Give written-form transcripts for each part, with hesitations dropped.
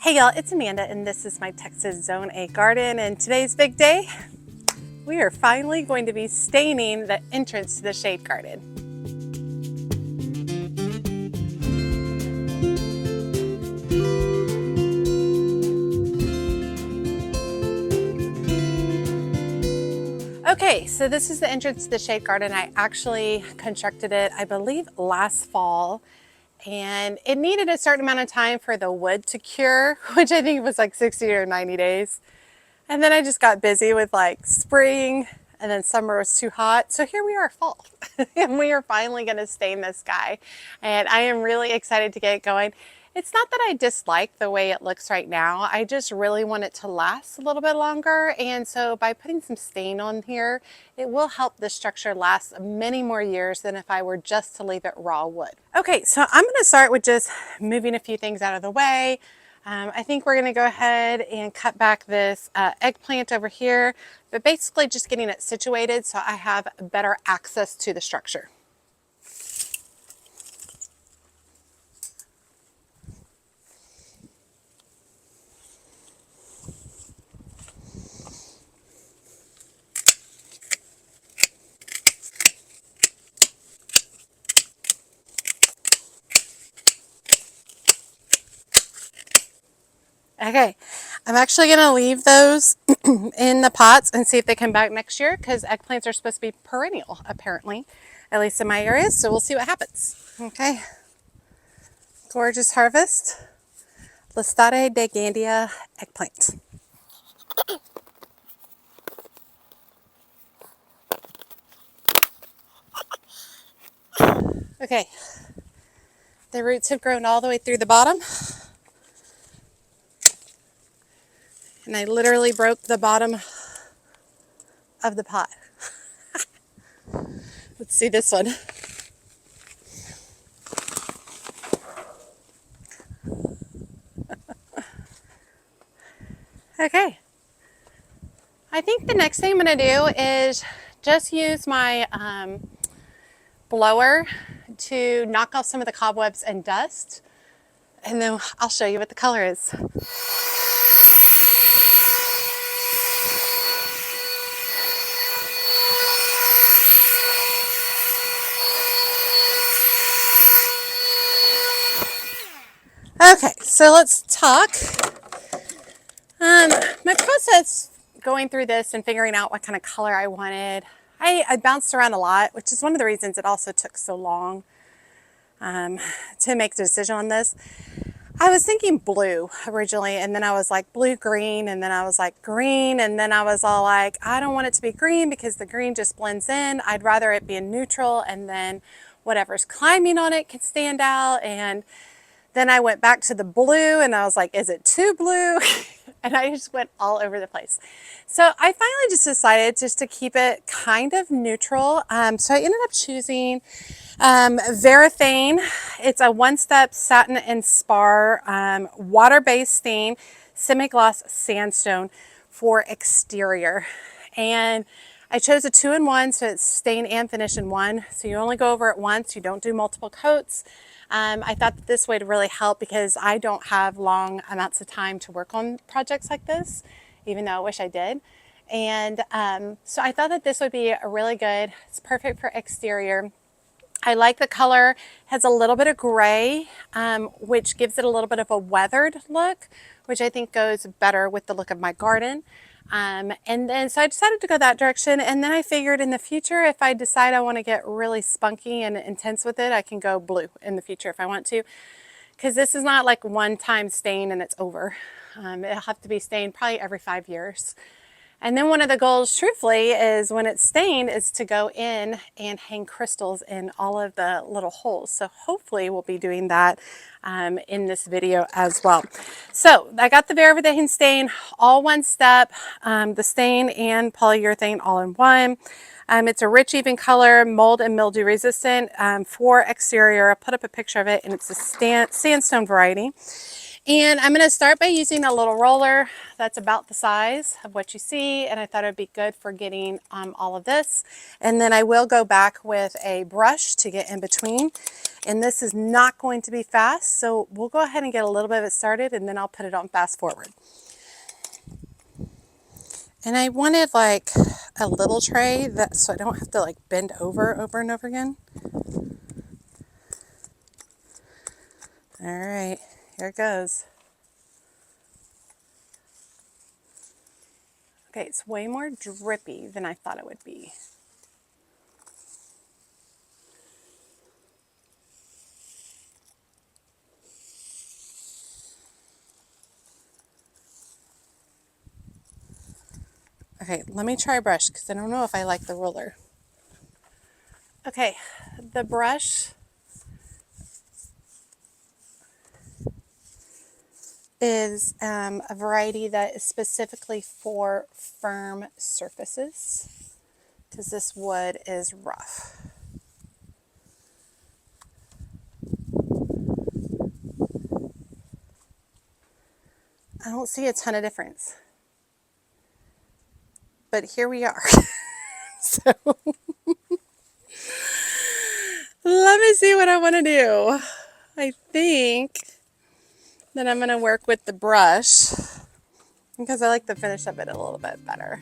Hey y'all, it's Amanda and this is my Texas Zone A garden, and today's big day. We are finally going to be staining the entrance to the shade garden. Okay, so this is the entrance to the shade garden. I actually constructed it, I believe, last fall. And it needed a certain amount of time for the wood to cure, which I think was like 60 or 90 days. And then I just got busy with like spring, and then summer was too hot. So here we are, fall. And we are finally going to stain this guy. And I am really excited to get it going. It's not that I dislike the way it looks right now. I just really want it to last a little bit longer. And so by putting some stain on here, it will help the structure last many more years than if I were just to leave it raw wood. Okay, so I'm going to start with just moving a few things out of the way. I think we're going to go ahead and cut back this eggplant over here, but basically just getting it situated so I have better access to the structure. Okay, I'm actually going to leave those in the pots and see if they come back next year, because eggplants are supposed to be perennial, apparently, at least in my area, so we'll see what happens. Okay, gorgeous harvest, Listade de Gandia eggplant. Okay, the roots have grown all the way through the bottom. And I literally broke the bottom of the pot. Let's see this one. Okay. I think the next thing I'm going to do is just use my blower to knock off some of the cobwebs and dust. And then I'll show you what the color is. Okay, so let's talk. My process going through this and figuring out what kind of color I wanted, I bounced around a lot, which is one of the reasons it also took so long to make the decision on this. I was thinking blue originally, and then I was like blue-green, and then I was like green, and then I was all like, I don't want it to be green because the green just blends in. I'd rather it be a neutral, and then whatever's climbing on it can stand out. And then I went back to the blue, and I was like, is it too blue? And I just went all over the place. So I finally just decided just to keep it kind of neutral. So I ended up choosing Varathane. It's a one-step satin and spar water-based stain, semi-gloss sandstone for exterior. And I chose a 2-in-1, so it's stain and finish in one. So you only go over it once, you don't do multiple coats. I thought that this would really help because I don't have long amounts of time to work on projects like this, even though I wish I did. And so I thought that this would be a really good, it's perfect for exterior. I like the color, it has a little bit of gray, which gives it a little bit of a weathered look, which I think goes better with the look of my garden. And then so I decided to go that direction, and then I figured in the future, if I decide I want to get really spunky and intense with it, I can go blue in the future if I want to, because this is not like one-time stain and it's over. It'll have to be stained probably every 5 years. And then one of the goals, truthfully, is when it's stained is to go in and hang crystals in all of the little holes. So hopefully we'll be doing that in this video as well. So I got the Varathane stain, all one step, the stain and polyurethane all in one. It's a rich, even color, mold and mildew resistant for exterior. I'll put up a picture of it, and it's a sandstone variety. And I'm going to start by using a little roller that's about the size of what you see, and I thought it would be good for getting all of this. And then I will go back with a brush to get in between. And this is not going to be fast, so we'll go ahead and get a little bit of it started, and then I'll put it on fast forward. And I wanted like a little tray so I don't have to like bend over and over again. All right, here it goes. Okay, it's way more drippy than I thought it would be. Okay, let me try a brush because I don't know if I like the roller. Okay, the brush is a variety that is specifically for firm surfaces because this wood is rough. I don't see a ton of difference, but here we are. So let me see what I want to do. I think that I'm going to work with the brush because I like the finish of it a little bit better.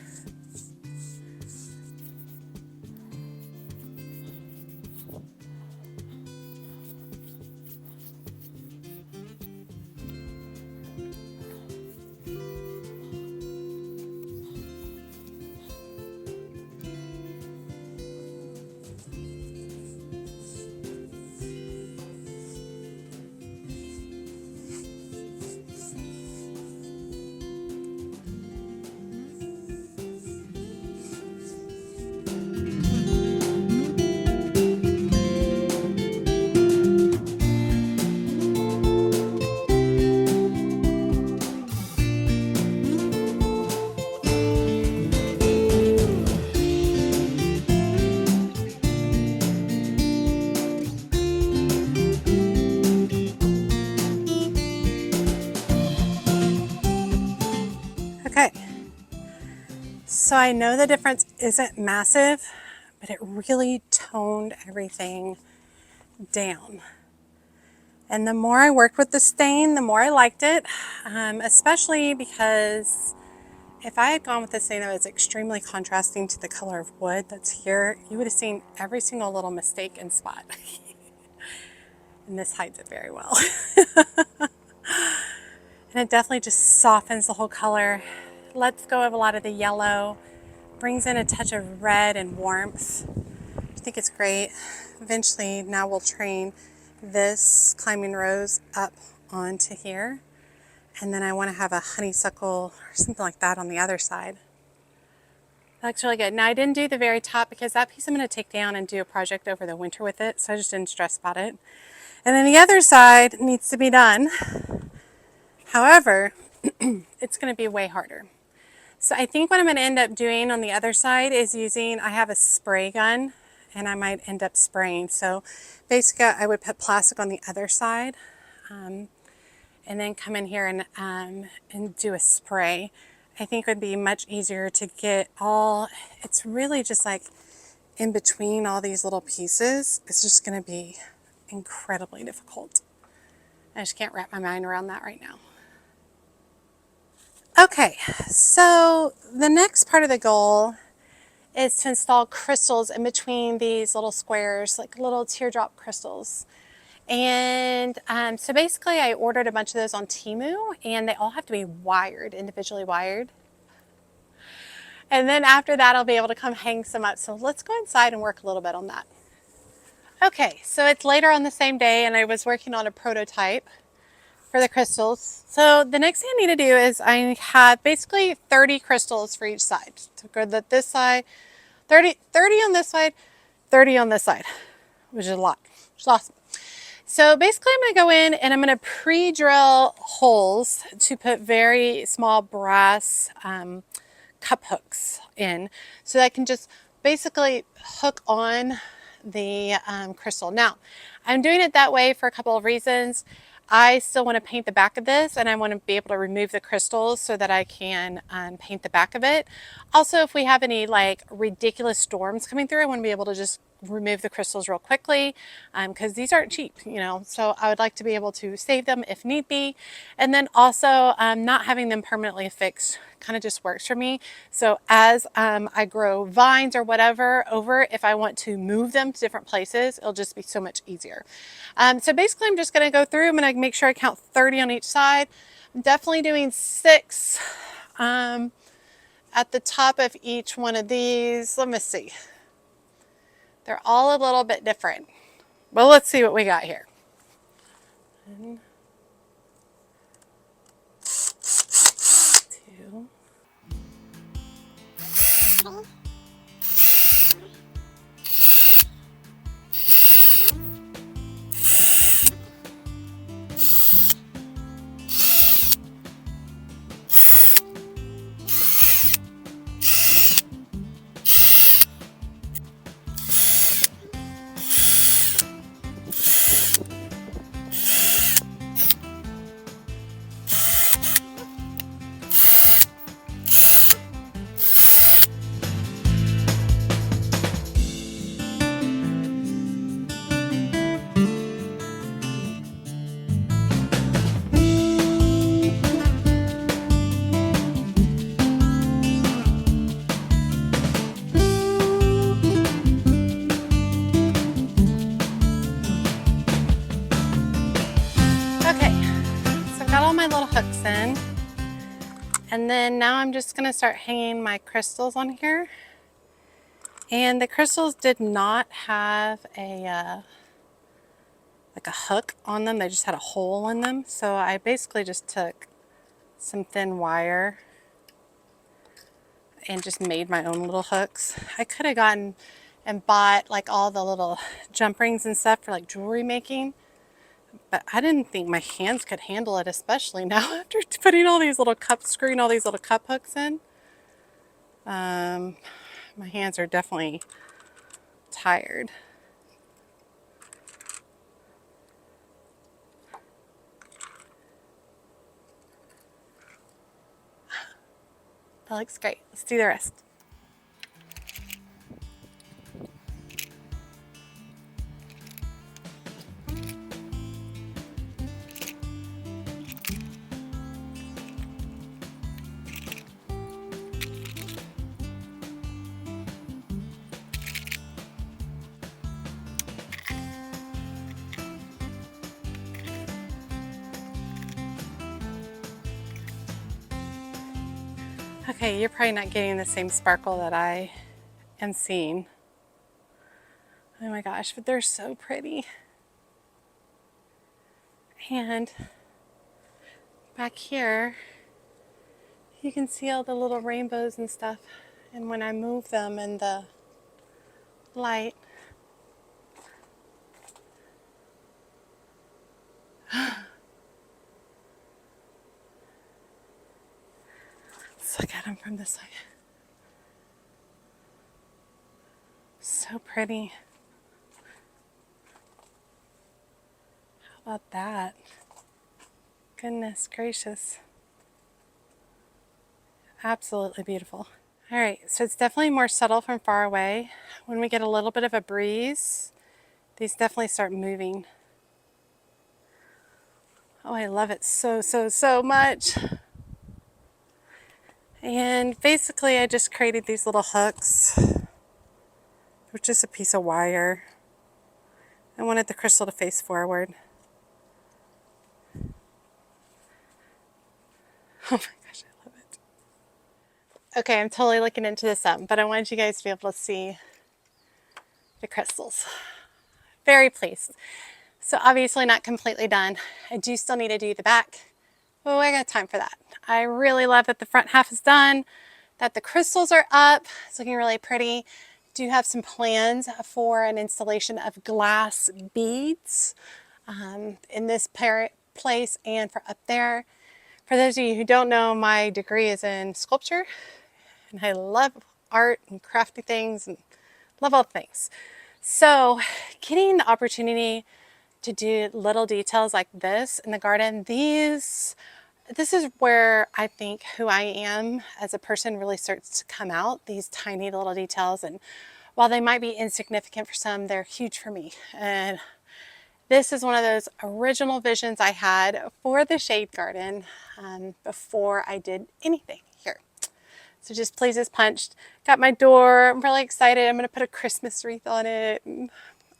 Okay, so I know the difference isn't massive, but it really toned everything down. And the more I worked with the stain, the more I liked it, especially because if I had gone with the stain that was extremely contrasting to the color of wood that's here, you would have seen every single little mistake and spot. And this hides it very well. And it definitely just softens the whole color, lets go of a lot of the yellow, brings in a touch of red and warmth. I think it's great. Eventually, now we'll train this climbing rose up onto here. And then I want to have a honeysuckle or something like that on the other side. That looks really good. Now I didn't do the very top because that piece I'm going to take down and do a project over the winter with it. So I just didn't stress about it. And then the other side needs to be done. However, it's going to be way harder. So I think what I'm going to end up doing on the other side is I have a spray gun and I might end up spraying. So basically I would put plastic on the other side and then come in here and do a spray. I think it would be much easier to get it's really just like in between all these little pieces. It's just going to be incredibly difficult. I just can't wrap my mind around that right now. Okay, so the next part of the goal is to install crystals in between these little squares, like little teardrop crystals. And so basically I ordered a bunch of those on Temu and they all have to be wired, individually wired. And then after that, I'll be able to come hang some up. So let's go inside and work a little bit on that. Okay, so it's later on the same day and I was working on a prototype for the crystals. So the next thing I need to do is I had basically 30 crystals for each side. So go to this side, 30 on this side, 30 on this side, which is a lot, which is awesome. So basically I'm going to go in and I'm going to pre-drill holes to put very small brass cup hooks in so that I can just basically hook on the crystal. Now, I'm doing it that way for a couple of reasons. I still want to paint the back of this, and I want to be able to remove the crystals so that I can paint the back of it. Also, if we have any like ridiculous storms coming through, I want to be able to just remove the crystals real quickly, because these aren't cheap, you know, so I would like to be able to save them if need be. And then also not having them permanently affixed kind of just works for me. So as I grow vines or whatever over, if I want to move them to different places, it'll just be so much easier. So basically I'm just going to go through, I'm going to make sure I count 30 on each side. I'm definitely doing 6 at the top of each one of these. Let me see. They're all a little bit different. Well, let's see what we got here. 1, 2. My little hooks in, and then now I'm just going to start hanging my crystals on here. And the crystals did not have a like a hook on them, they just had a hole in them, so I basically just took some thin wire and just made my own little hooks. I could have gotten and bought like all the little jump rings and stuff for like jewelry making, but I didn't think my hands could handle it, especially now after putting all these little screwing all these little cup hooks in. My hands are definitely tired. That looks great. Let's do the rest. Okay, you're probably not getting the same sparkle that I am seeing. Oh my gosh, but they're so pretty. And back here, you can see all the little rainbows and stuff. And when I move them in the light, let's look at them from this side. So pretty. How about that? Goodness gracious. Absolutely beautiful. All right, so it's definitely more subtle from far away. When we get a little bit of a breeze, these definitely start moving. Oh, I love it so, so, so much. And basically I just created these little hooks with just a piece of wire. I wanted the crystal to face forward. Oh my gosh, I love it. Okay, I'm totally looking into this up, but I wanted you guys to be able to see the crystals. Very pleased. So obviously not completely done. I do still need to do the back. Oh, I got time for that. I really love that the front half is done, that the crystals are up. It's looking really pretty. Do have some plans for an installation of glass beads in this place and for up there. For those of you who don't know, my degree is in sculpture, and I love art and crafty things and love all things. So getting the opportunity to do little details like this in the garden. This is where I think who I am as a person really starts to come out, these tiny little details. And while they might be insignificant for some, they're huge for me. And this is one of those original visions I had for the shade garden before I did anything here. So just please as punched. Got my door. I'm really excited. I'm going to put a Christmas wreath on it.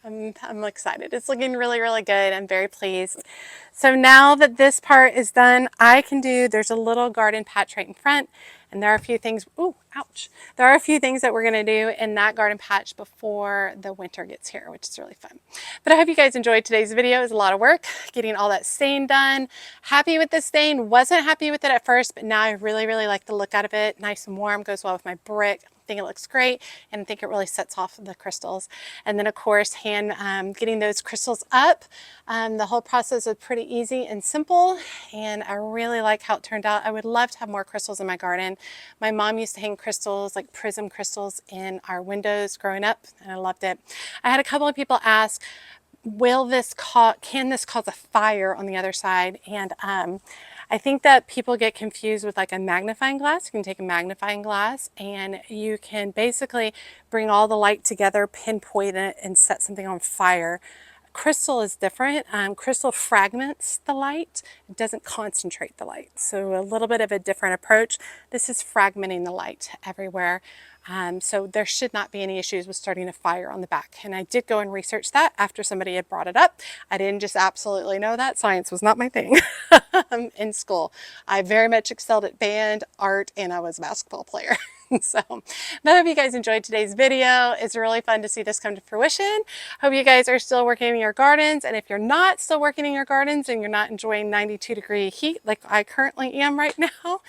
I'm excited. It's looking really, really good. I'm very pleased. So now that this part is done, I can do, there's a little garden patch right in front, and there are a few things, ooh, ouch. There are a few things that we're going to do in that garden patch before the winter gets here, which is really fun. But I hope you guys enjoyed today's video. It was a lot of work getting all that stain done. Happy with the stain. Wasn't happy with it at first, but now I really, really like the look out of it. Nice and warm, goes well with my brick. I think it looks great, and I think it really sets off the crystals. And then of course getting those crystals up. The whole process is pretty easy and simple, and I really like how it turned out. I would love to have more crystals in my garden. My mom used to hang crystals, like prism crystals, in our windows growing up, and I loved it. I had a couple of people ask, can this cause a fire on the other side? And I think that people get confused with like a magnifying glass. You can take a magnifying glass and you can basically bring all the light together, pinpoint it, and set something on fire. Crystal is different. Crystal fragments the light. It doesn't concentrate the light. So a little bit of a different approach. This is fragmenting the light everywhere. So there should not be any issues with starting a fire on the back. And I did go and research that after somebody had brought it up. I didn't just absolutely know that. Science was not my thing in school. I very much excelled at band, art, and I was a basketball player. So I hope you guys enjoyed today's video. It's really fun to see this come to fruition. Hope you guys are still working in your gardens. And if you're not still working in your gardens and you're not enjoying 92-degree heat like I currently am right now,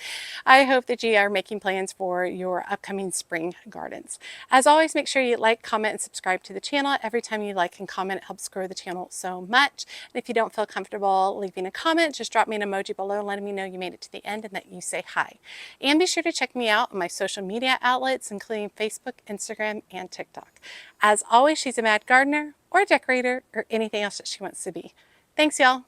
I hope that you are making plans for your upcoming spring gardens. As always, make sure you like, comment, and subscribe to the channel. Every time you like and comment, it helps grow the channel so much. And if you don't feel comfortable leaving a comment, just drop me an emoji below letting me know you made it to the end and that you say hi. And be sure to check me out on my social media outlets, including Facebook, Instagram, and TikTok. As always, she's a mad gardener or a decorator or anything else that she wants to be. Thanks, y'all.